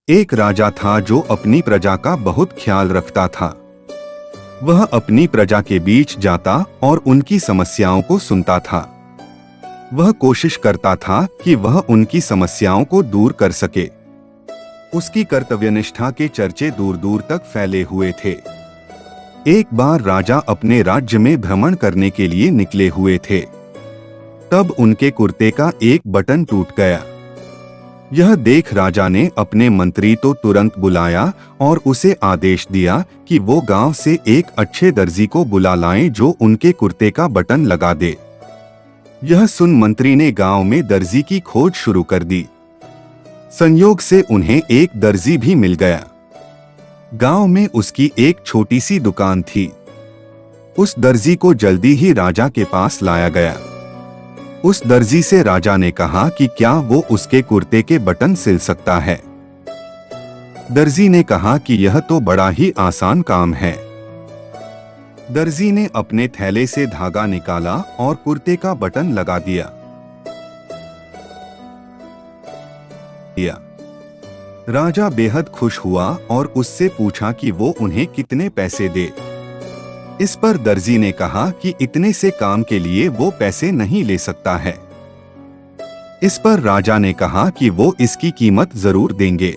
एक राजा था जो अपनी प्रजा का बहुत ख्याल रखता था। वह अपनी प्रजा के बीच जाता और उनकी समस्याओं को सुनता था। वह कोशिश करता था कि वह उनकी समस्याओं को दूर कर सके। उसकी कर्तव्यनिष्ठा के चर्चे दूर दूर तक फैले हुए थे। एक बार राजा अपने राज्य में भ्रमण करने के लिए निकले हुए थे। तब उनके कुर्ते का एक बटन टूट गया। यह देख राजा ने अपने मंत्री तो तुरंत बुलाया और उसे आदेश दिया कि वो गांव से एक अच्छे दर्जी को बुला लाएं जो उनके कुर्ते का बटन लगा दे। यह सुन मंत्री ने गांव में दर्जी की खोज शुरू कर दी। संयोग से उन्हें एक दर्जी भी मिल गया। गांव में उसकी एक छोटी सी दुकान थी। उस दर्जी को जल्दी ही राजा के पास लाया गया। उस दर्जी से राजा ने कहा कि क्या वो उसके कुर्ते के बटन सिल सकता है। दर्जी ने कहा कि यह तो बड़ा ही आसान काम है। दर्जी ने अपने थैले से धागा निकाला और कुर्ते का बटन लगा दिया। राजा बेहद खुश हुआ और उससे पूछा कि वो उन्हें कितने पैसे दे। इस पर दर्जी ने कहा कि इतने से काम के लिए वो पैसे नहीं ले सकता है। इस पर राजा ने कहा कि वो इसकी कीमत जरूर देंगे।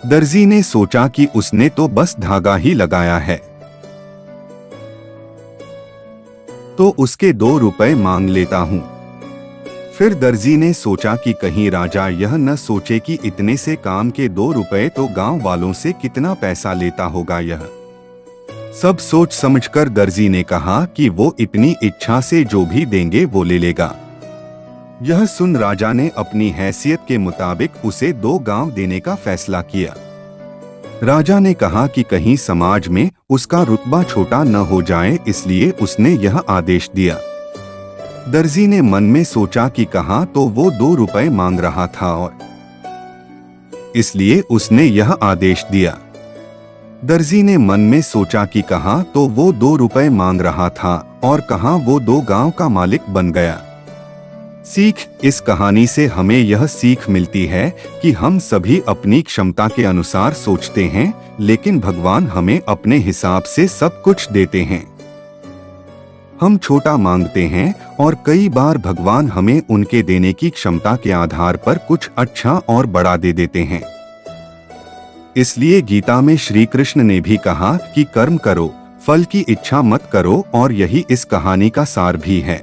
दर्जी ने सोचा कि उसने तो बस धागा ही लगाया है, तो उसके 2 रुपए मांग लेता हूं। फिर दर्जी ने सोचा कि कहीं राजा यह न सोचे कि इतने से काम के 2 रुपए तो गांव वालों से कितना पैसा लेता होगा। यह सब सोच समझकर दर्जी ने कहा कि वो इतनी इच्छा से जो भी देंगे वो ले लेगा। यह सुन राजा ने अपनी हैसियत के मुताबिक उसे 2 गांव देने का फैसला किया। राजा ने कहा कि कहीं समाज में उसका रुतबा छोटा न हो जाए, इसलिए उसने यह आदेश दिया। दर्जी ने मन में सोचा कि कहाँ तो वो 2 रुपए मांग रहा था और इसलिए उसने यह आदेश दिया। दर्जी ने मन में सोचा कि कहाँ तो वो 2 रुपए मांग रहा था और कहाँ वो 2 गांव का मालिक बन गया। सीख, इस कहानी से हमें यह सीख मिलती है कि हम सभी अपनी क्षमता के अनुसार सोचते हैं, लेकिन भगवान हमें अपने हिसाब से सब कुछ देते हैं। हम छोटा मांगते हैं और कई बार भगवान हमें उनके देने की क्षमता के आधार पर कुछ अच्छा और बड़ा दे देते हैं। इसलिए गीता में श्री कृष्ण ने भी कहा कि कर्म करो, फल की इच्छा मत करो, और यही इस कहानी का सार भी है।